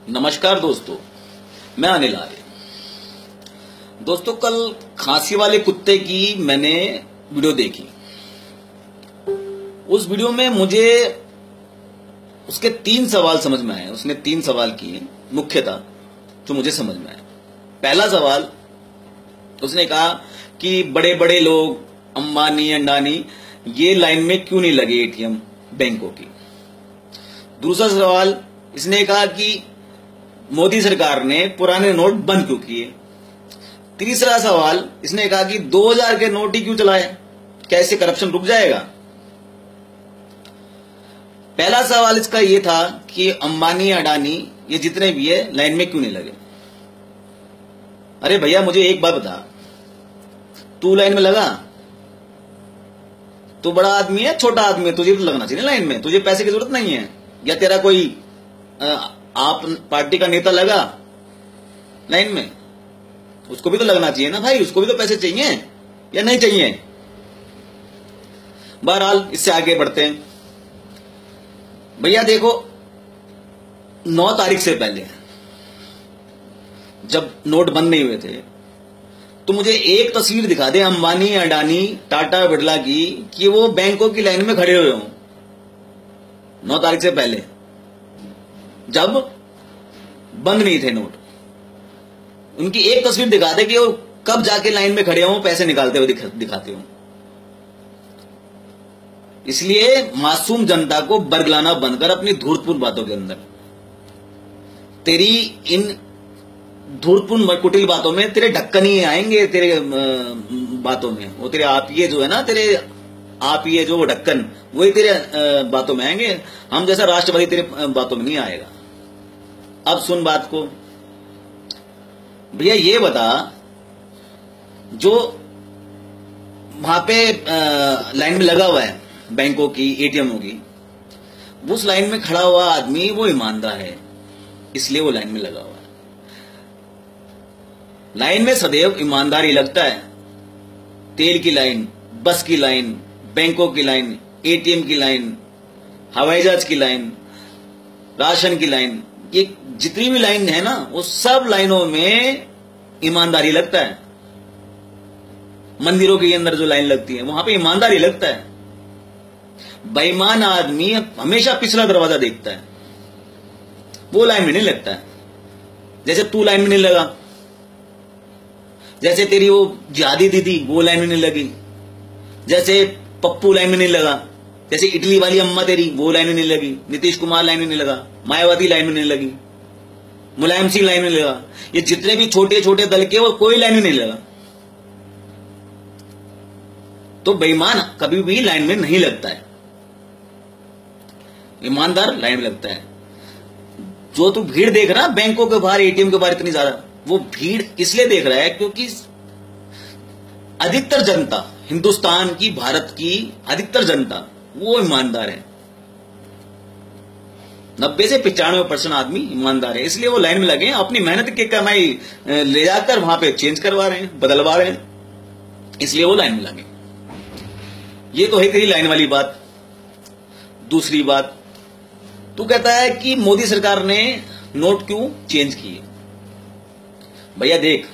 नमस्कार दोस्तों, मैं अनिल आर्य। दोस्तों, कल खांसी वाले कुत्ते की मैंने वीडियो देखी। उस वीडियो में मुझे उसके 3 सवाल समझ में आए। उसने 3 सवाल किए मुख्यतः जो मुझे समझ में आए। पहला सवाल, उसने कहा कि बड़े बड़े लोग अंबानी अंडानी ये लाइन में क्यों नहीं लगे एटीएम बैंकों की। दूसरा सवाल, इसने कहा कि मोदी सरकार ने पुराने नोट बंद क्यों किए। तीसरा सवाल, इसने कहा कि 2000 के नोट ही क्यों चलाए, क्या इससे करप्शन रुक जाएगा। पहला सवाल इसका यह था कि अंबानी अडानी ये जितने भी है लाइन में क्यों नहीं लगे। अरे भैया, मुझे एक बात बता, तू लाइन में लगा? तू बड़ा आदमी है छोटा आदमी है, तुझे तो लगना चाहिए लाइन में। तुझे पैसे की जरूरत नहीं है। या तेरा कोई आप पार्टी का नेता लगा लाइन में, उसको भी तो लगना चाहिए ना भाई। उसको भी तो पैसे चाहिए या नहीं चाहिए। बहरहाल, इससे आगे बढ़ते हैं। भैया देखो, 9 तारीख से पहले जब नोट बंद नहीं हुए थे, तो मुझे एक तस्वीर दिखा दे अंबानी अडानी टाटा बिरला की कि वो बैंकों की लाइन में खड़े हुए हों 9 तारीख से पहले, जब बंद नहीं थे नोट। उनकी एक तस्वीर दिखा दे कि वो कब जाके लाइन में खड़े हों, पैसे निकालते हुए दिखाते हो। इसलिए मासूम जनता को बरगलाना बंद कर अपनी धूर्तपूर्ण बातों के अंदर। तेरी इन धूर्तपूर्ण कुटिल बातों में तेरे ढक्कन ही आएंगे। तेरे बातों में वो तेरे आप ये जो है ना, तेरे आप ये जो वो ढक्कन, वही तेरे बातों में आएंगे। हम जैसा राष्ट्रवादी तेरे बातों में नहीं आएगा। अब सुन बात को। भैया ये बता, जो वहां पे लाइन में लगा हुआ है बैंकों की, एटीएमओ की, उस लाइन में खड़ा हुआ आदमी वो ईमानदार है, इसलिए वो लाइन में लगा हुआ है। लाइन में सदैव ईमानदारी लगता है। तेल की लाइन, बस की लाइन, बैंकों की लाइन, एटीएम की लाइन, हवाई जहाज की लाइन, राशन की लाइन, ये जितनी भी लाइन है ना, वो सब लाइनों में ईमानदारी लगता है। मंदिरों के अंदर जो लाइन लगती है वहां पे ईमानदारी लगता है। बेईमान आदमी हमेशा पिछला दरवाजा देखता है, वो लाइन में नहीं लगता है। जैसे तू लाइन में नहीं लगा, जैसे तेरी वो जिहादी दीदी वो लाइन में नहीं लगी, जैसे पप्पू लाइन में नहीं लगा, जैसे इटली वाली अम्मा तेरी वो लाइन में नहीं लगी, नीतीश कुमार लाइन में नहीं लगा, मायावती लाइन में नहीं लगी, मुलायम सिंह लाइन में नहीं लगा। ये जितने भी छोटे छोटे दल के वो कोई लाइन में नहीं लगा। तो बेईमान कभी भी लाइन में नहीं लगता है, ईमानदार लाइन में लगता है। जो तू भीड़ देख रहा बैंकों के बाहर, एटीएम के बाहर इतनी ज्यादा, वो भीड़ इसलिए देख रहा है क्योंकि अधिकतर जनता, हिंदुस्तान की, भारत की अधिकतर जनता वो ईमानदार है। 90 से 95% आदमी ईमानदार है, इसलिए वो लाइन में लगे हैं। अपनी मेहनत की कमाई ले जाकर वहां पे चेंज करवा रहे हैं, बदलवा रहे हैं, इसलिए वो लाइन में लगे। ये तो है तेरी लाइन वाली बात। दूसरी बात, तू कहता है कि मोदी सरकार ने नोट क्यों चेंज किए। भैया देख,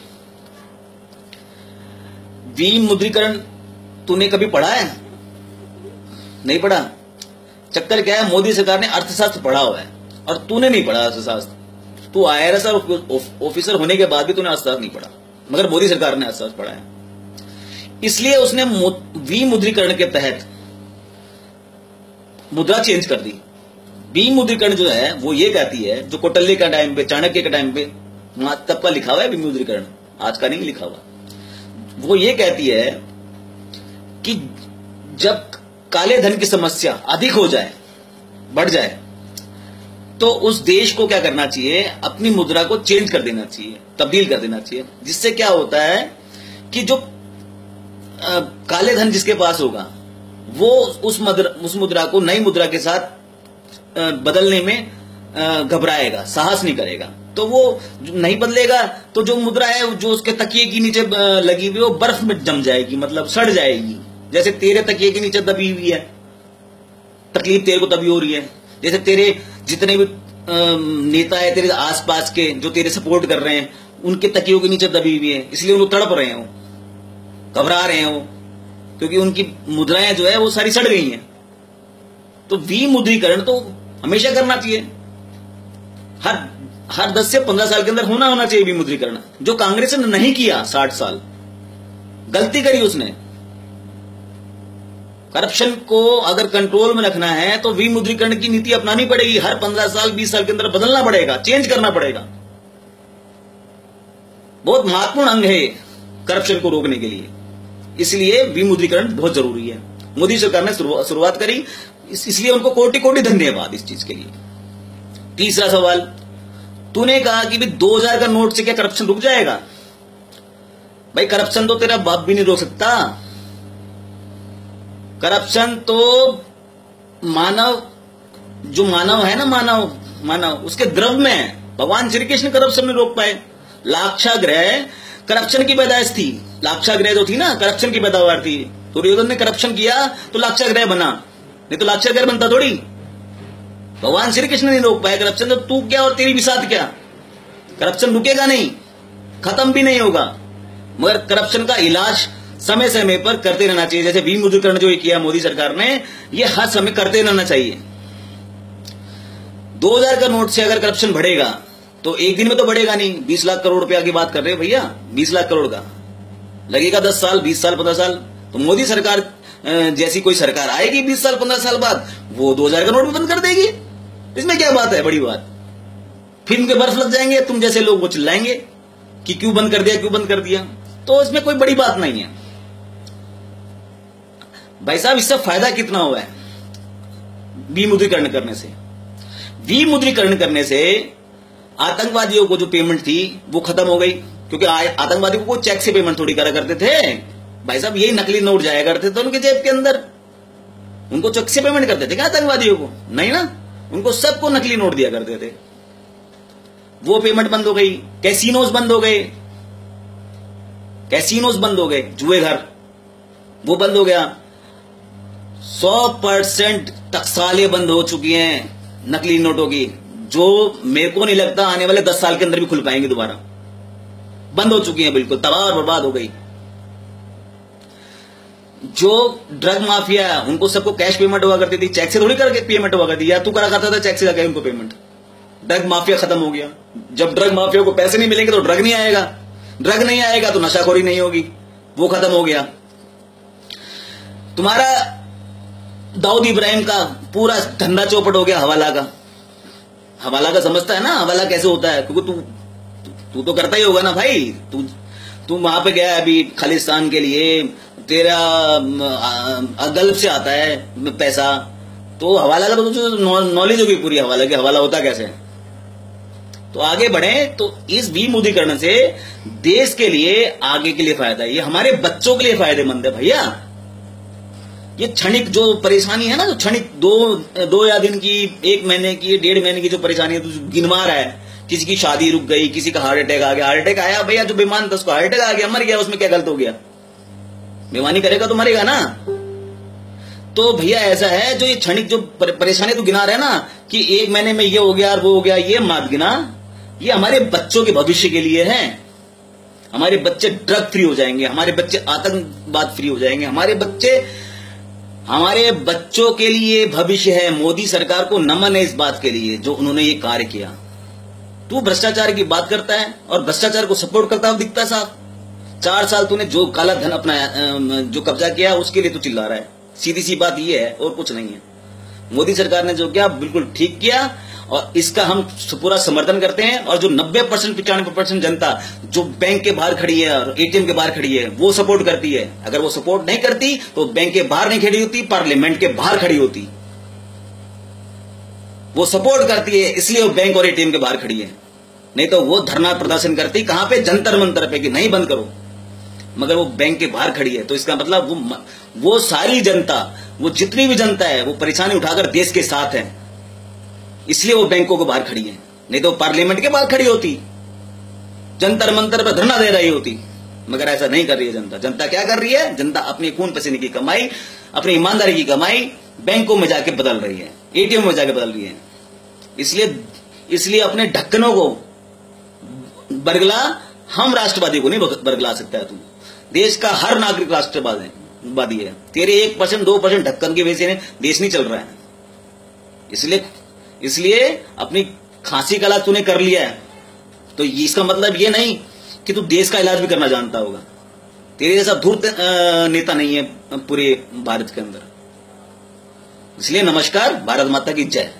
विमुद्रीकरण तूने कभी पढ़ा है? नहीं पढ़ा। चक्कर क्या है, मोदी सरकार ने अर्थशास्त्र पढ़ा हुआ है और तूने नहीं पढ़ा अर्थशास्त्र। तू IRS ऑफिसर होने के बाद भी तूने अर्थशास्त्र नहीं पढ़ा, मगर मोदी सरकार ने अर्थशास्त्र पढ़ा है। इसलिए उसने विमुद्रीकरण के तहत मुद्रा चेंज कर दी। विमुद्रीकरण जो है वो ये कहती है, जो कौटिल्य का टाइम पे, चाणक्य के टाइम पे तब का लिखा हुआ है विमुद्रीकरण, आज का नहीं लिखा हुआ। वो ये कहती है कि जब काले धन की समस्या अधिक हो जाए, बढ़ जाए, तो उस देश को क्या करना चाहिए, अपनी मुद्रा को चेंज कर देना चाहिए, तब्दील कर देना चाहिए। जिससे क्या होता है कि जो काले धन जिसके पास होगा वो उस मुद्रा को नई मुद्रा के साथ बदलने में घबराएगा, साहस नहीं करेगा। तो वो नहीं बदलेगा तो जो मुद्रा है जो उसके तकिए के नीचे लगी हुई वो बर्फ में जम जाएगी, मतलब सड़ जाएगी। जैसे तेरे तकिए के नीचे दबी हुई है, तकलीफ तेरे को तभी हो रही है। जैसे तेरे जितने भी नेता है तेरे आसपास के जो तेरे सपोर्ट कर रहे हैं, उनके तकियों के नीचे दबी हुई है, इसलिए वो तड़प रहे हैं, वो घबरा रहे हैं, वो क्योंकि उनकी मुद्राएं जो है वो सारी सड़ गई हैं। तो विमुद्रीकरण तो हमेशा करना चाहिए, हर 10 से 15 साल के अंदर होना चाहिए विमुद्रीकरण, जो कांग्रेस ने नहीं किया। 60 साल गलती करी उसने। करप्शन को अगर कंट्रोल में रखना है तो विमुद्रीकरण की नीति अपनानी पड़ेगी, हर 15 साल 20 साल के अंदर बदलना पड़ेगा, चेंज करना पड़ेगा। बहुत महत्वपूर्ण अंग है करप्शन को रोकने के लिए, इसलिए विमुद्रीकरण बहुत जरूरी है। मोदी सरकार ने शुरुआत करी, इसलिए उनको कोटि कोटि धन्यवाद इस चीज के लिए। तीसरा सवाल, तूने कहा कि 2000 का नोट से क्या करप्शन रुक जाएगा? भाई करप्शन तो तेरा बाप भी नहीं रोक सकता। करप्शन तो मानव है ना, मानव उसके द्रव में है। भगवान श्री कृष्ण करप्शन में रोक पाए। लाक्षागृह करप्शन की पैदाइश थी। लाक्षागृह जो थी ना, करप्शन की पैदावार थी। दुर्योधन ने करप्शन किया तो लाक्षागृह बना, नहीं तो लाक्षागृह बनता थोड़ी। भगवान श्री कृष्ण नहीं रोक पाए करप्शन, तो तू क्या और तेरी विसात क्या? करप्शन रुकेगा नहीं, खत्म भी नहीं होगा, मगर करप्शन का इलाज समय समय पर करते रहना चाहिए। जैसे विमुद्रीकरण जो किया मोदी सरकार ने, ये हर समय करते रहना चाहिए। 2000 का नोट से अगर करप्शन बढ़ेगा तो एक दिन में तो बढ़ेगा नहीं। 20 लाख करोड़ रुपया की बात कर रहे हैं भैया, 20 लाख करोड़ का लगेगा 10 साल, 20 साल, 15 साल। तो मोदी सरकार जैसी कोई सरकार आएगी 20 साल 15 साल बाद, वो 2000 का नोट भी बंद कर देगी। इसमें क्या बात है, बड़ी बात? फिल्म के बर्फ लग जाएंगे, तुम जैसे लोग वो चिल्लाएंगे कि क्यों बंद कर दिया, क्यों बंद कर दिया। तो इसमें कोई बड़ी बात नहीं है भाई साहब। इससे फायदा कितना हुआ है विमुद्रीकरण करने से? विमुद्रीकरण करने से आतंकवादियों को जो पेमेंट थी वो खत्म हो गई, क्योंकि आतंकवादियों को चेक से पेमेंट थोड़ी करा करते थे भाई साहब। यही नकली नोट जाया करते थे उनके जेब के अंदर, उनको चेक से पेमेंट करते थे क्या आतंकवादियों को? नहीं ना, उनको सबको नकली नोट दिया करते थे। वो पेमेंट बंद हो गई। कैसीनोज बंद हो गए, कैसीनोज बंद हो गए, जुए घर वो बंद हो गया। 100% टकसालें बंद हो चुकी हैं नकली नोटों की, जो मेरे को नहीं लगता आने वाले 10 साल के अंदर भी खुल पाएंगे दोबारा। बंद हो चुकी हैं, बिल्कुल तबाह और बर्बाद हो गई। जो ड्रग माफिया है उनको सबको कैश पेमेंट हुआ करती थी, चेक से थोड़ी करके पेमेंट हुआ करती, या तू करा करता था चेक से जाके उनको पेमेंट। ड्रग माफिया खत्म हो गया। जब ड्रग माफिया को पैसे नहीं मिलेंगे तो ड्रग नहीं आएगा, ड्रग नहीं आएगा तो नशाखोरी नहीं होगी, वो खत्म हो गया। तुम्हारा दाऊद इब्राहिम का पूरा धंधा चौपट हो गया हवाला का। हवाला का समझता है ना, हवाला कैसे होता है? क्योंकि तू तो करता ही होगा ना भाई। तू वहां पे गया अभी खालिस्तान के लिए, तेरा गल्फ से आता है पैसा, तो हवाला का तो तुझे नॉलेज होगी पूरी हवाला की, हवाला होता कैसे। तो आगे बढ़े तो इस विमुद्रीकरण से देश के लिए, आगे के लिए फायदा है, ये हमारे बच्चों के लिए फायदेमंद है भैया। ये क्षणिक जो परेशानी है ना, जो क्षणिक दो या दिन की, 1 महीने की, 1.5 महीने की जो परेशानी है, तो गिनवा रहा है। किसी की शादी रुक गई, किसी का हार्ट अटैक आ गया। हार्ट अटैक आया भैया, जो बीमार था उसको हार्ट अटैक आ गया, मर गया, उसमें क्या गलत हो गया? बेईमानी करेगा तो मरेगा ना। तो भैया ऐसा है, जो ये क्षणिक जो परेशानी तो गिना रहे ना कि 1 महीने में ये हो गया, वो हो गया, ये मत गिना। ये हमारे बच्चों के भविष्य के लिए है। हमारे बच्चे ड्रग फ्री हो जाएंगे, हमारे बच्चे आतंकवाद फ्री हो जाएंगे, हमारे बच्चों के लिए भविष्य है। मोदी सरकार को नमन है इस बात के लिए जो उन्होंने ये कार्य किया। तू भ्रष्टाचार की बात करता है और भ्रष्टाचार को सपोर्ट करता हुआ दिखता है साहब। 4 साल तूने जो काला धन अपना जो कब्जा किया उसके लिए तू चिल्ला रहा है। सीधी सी बात ये है और कुछ नहीं है। मोदी सरकार ने जो किया बिल्कुल ठीक किया और इसका हम पूरा समर्थन करते हैं। और जो 90% 95% जनता जो बैंक के बाहर खड़ी है और एटीएम के बाहर खड़ी है वो सपोर्ट करती है। अगर वो सपोर्ट नहीं करती तो बैंक के बाहर नहीं खड़ी होती, पार्लियामेंट के बाहर खड़ी होती। वो सपोर्ट करती है इसलिए वो बैंक और एटीएम के बाहर खड़ी है, नहीं तो वो धरना प्रदर्शन करती कहां पे? जंतर मंतर पे कि नहीं बंद करो। मगर वो बैंक के बाहर खड़ी है तो इसका मतलब वो सारी जनता, वो जितनी भी जनता है वो परेशानी उठाकर देश के साथ है, इसलिए वो बैंकों के बाहर खड़ी है। नहीं तो पार्लियामेंट के बाहर खड़ी होती, जंतर मंतर पर धरना दे रही होती। मगर ऐसा नहीं कर रही है जनता। जनता क्या कर रही है? जनता अपनी खून पसीने की कमाई, अपनी ईमानदारी की कमाई बैंकों में जाके बदल रही है, एटीएम में जाके बदल रही है। इसलिए इसलिए अपने ढक्कनों को बरगला, हम राष्ट्रवादी को नहीं बरगला सकता है तू। देश का हर नागरिक राष्ट्रवादी है। तेरे 1%, 2% ढक्कन की वजह से देश नहीं चल रहा है। इसलिए अपनी खांसी का इलाज तूने कर लिया है, तो इसका मतलब ये नहीं कि तू देश का इलाज भी करना जानता होगा। तेरे जैसा धूर्त नेता नहीं है पूरे भारत के अंदर। इसलिए नमस्कार, भारत माता की जय।